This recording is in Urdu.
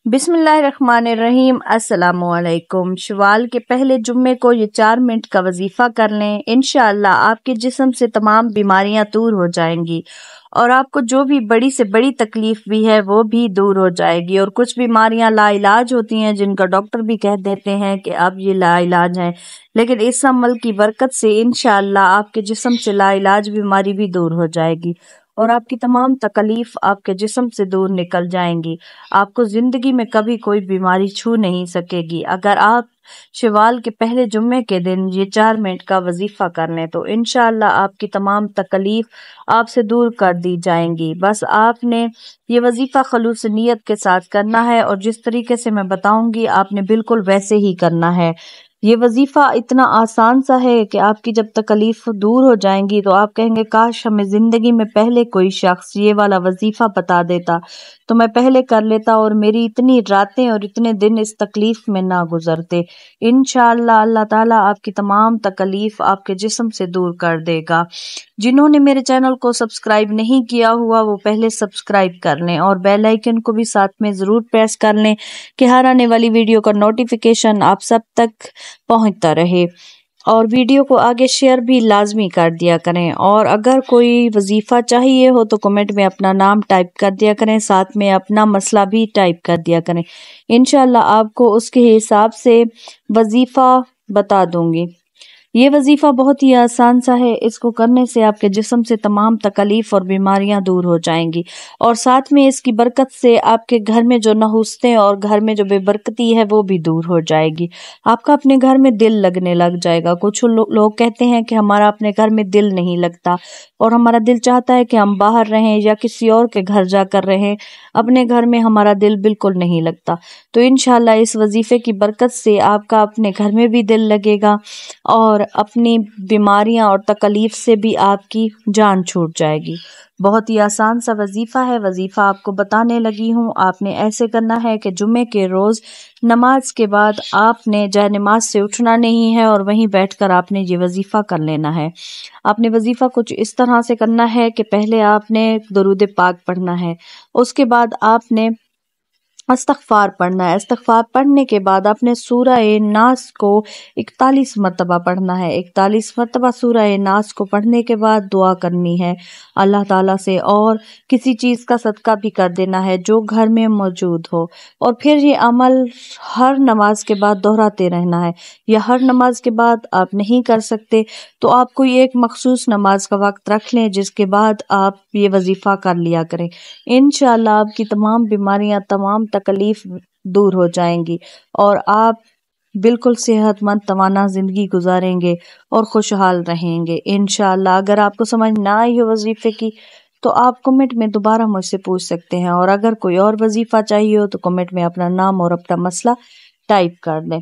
بسم اللہ الرحمن الرحیم۔ السلام علیکم۔ شوال کے پہلے جمعے کو یہ 4 منٹ کا وظیفہ کر لیں، انشاءاللہ آپ کے جسم سے تمام بیماریاں دور ہو جائیں گی اور آپ کو جو بھی بڑی سے بڑی تکلیف بھی ہے وہ بھی دور ہو جائے گی۔ اور کچھ بیماریاں لا علاج ہوتی ہیں جن کا ڈاکٹر بھی کہہ دیتے ہیں کہ اب یہ لا علاج ہیں، لیکن اس عمل کی برکت سے انشاءاللہ آپ کے جسم سے لا علاج بیماری بھی دور ہو جائے گی اور آپ کی تمام تکلیف آپ کے جسم سے دور نکل جائیں گی۔ آپ کو زندگی میں کبھی کوئی بیماری چھو نہیں سکے گی اگر آپ شوال کے پہلے جمعے کے دن یہ 4 منٹ کا وظیفہ کر لیں تو انشاءاللہ آپ کی تمام تکلیف آپ سے دور کر دی جائیں گی۔ بس آپ نے یہ وظیفہ خلوص نیت کے ساتھ کرنا ہے اور جس طریقے سے میں بتاؤں گی آپ نے بالکل ویسے ہی کرنا ہے۔ یہ وظیفہ اتنا آسان سا ہے کہ آپ کی جب تکلیف دور ہو جائیں گی تو آپ کہیں گے کاش ہمیں زندگی میں پہلے کوئی شخص یہ والا وظیفہ بتا دیتا تو میں پہلے کر لیتا اور میری اتنی راتیں اور اتنے دن اس تکلیف میں نہ گزرتے۔ انشاءاللہ اللہ تعالیٰ آپ کی تمام تکلیف آپ کے جسم سے دور کر دے گا۔ جنہوں نے میرے چینل کو سبسکرائب نہیں کیا ہوا وہ پہلے سبسکرائب کر لیں اور بیل آئیکن کو بھی ساتھ میں ضرور پریس کر لیں کہ ہر آنے والی ویڈیو کا نوٹیفیکیشن آپ سب تک پہنچتا رہے، اور ویڈیو کو آگے شیئر بھی لازمی کر دیا کریں۔ اور اگر کوئی وظیفہ چاہیے ہو تو کمنٹ میں اپنا نام ٹائپ کر دیا کریں، ساتھ میں اپنا مسئلہ بھی ٹائپ کر دیا کریں، انشاءاللہ آپ کو اس کے حساب سے وظیفہ بتا دوں گی۔ یہ وظیفہ بہت ہی آسان سا ہے، اس کو کرنے سے آپ کے جسم سے تمام تکلیف اور بیماریاں دور ہو جائیں گی اور ساتھ میں اس کی برکت سے آپ کے گھر میں جو نحوستیں اور گھر میں جو بے برکتی ہے وہ بھی دور ہو جائے گی۔ آپ کا اپنے گھر میں دل لگنے لگ جائے گا۔ کچھ لوگ کہتے ہیں کہ ہمارا اپنے گھر میں دل نہیں لگتا اور ہمارا دل چاہتا ہے کہ ہم باہر رہیں یا کسی اور کے گھر جا کر رہیں، اپنے گھر میں ہمارا دل بالکل نہیں لگتا۔ تو انشاءاللہ اس وظیفے کی برکت سے آپ کا اپنے گھر میں بھی دل لگے گا اور اپنی بیماریاں اور تکلیف سے بھی آپ کی جان چھوٹ جائے گی۔ بہت ہی آسان سا وظیفہ ہے، وظیفہ آپ کو بتانے لگی ہوں۔ آپ نے ایسے کرنا ہے کہ جمعے کے روز نماز کے بعد آپ نے جائے نماز سے اٹھنا نہیں ہے اور وہیں بیٹھ کر آپ نے یہ وظیفہ کر لینا ہے۔ آپ نے وظیفہ کچھ اس طرح سے کرنا ہے کہ پہلے آپ نے درود پاک پڑھنا ہے، اس کے بعد آپ نے استغفار پڑھنا ہے، استغفار پڑھنے کے بعد آپ نے سورہ ناس کو 41 مرتبہ پڑھنا ہے۔ 41 مرتبہ سورہ ناس کو پڑھنے کے بعد دعا کرنی ہے اللہ تعالیٰ سے اور کسی چیز کا صدقہ بھی کر دینا ہے جو گھر میں موجود ہو، اور پھر یہ عمل ہر نماز کے بعد دہراتے رہنا ہے، یا ہر نماز کے بعد آپ نہیں کر سکتے تو آپ کوئی ایک مخصوص نماز کا وقت رکھ لیں جس کے بعد آپ یہ وظیفہ کر لیا کریں۔ انشاءاللہ آپ کی تمام بیماریاں، تمام تکلیف دور ہو جائیں گی اور آپ بالکل صحت مند توانا زندگی گزاریں گے اور خوشحال رہیں گے انشاءاللہ۔ اگر آپ کو سمجھ نہ آئی ہو وظیفے کی تو آپ کمنٹ میں دوبارہ مجھ سے پوچھ سکتے ہیں، اور اگر کوئی اور وظیفہ چاہیے ہو تو کمنٹ میں اپنا نام اور اپنا مسئلہ ٹائپ کر دیں۔